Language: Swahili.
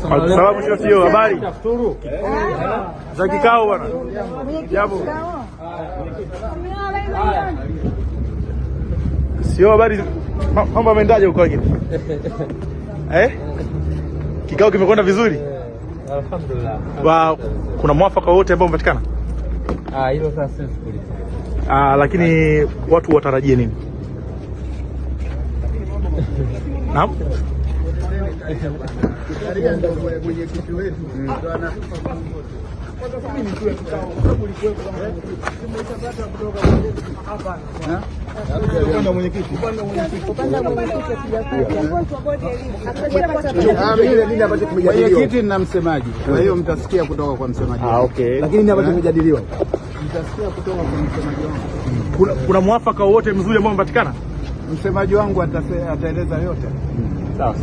Salamu sio habari za kikao bwana. Jambo. Sio habari, mambo yameendaje huko wengine? Kikao kimekwenda vizuri? Alhamdulillah. Kuna mwafaka wote ambao umepatikana? Hilo sasa sisi kulifanya. Lakini watu watarajie nini? Naam. Mwenyekiti na msemaji, kwa hiyo mtasikia kutoka kwa msemaji. Okay. Lakini nini ambacho kimejadiliwa? Mtasikia kutoka kwa msemaji wangu. Kuna mwafaka wote mzuri ambao umepatikana? Msemaji wangu ataeleza yote. Sawa.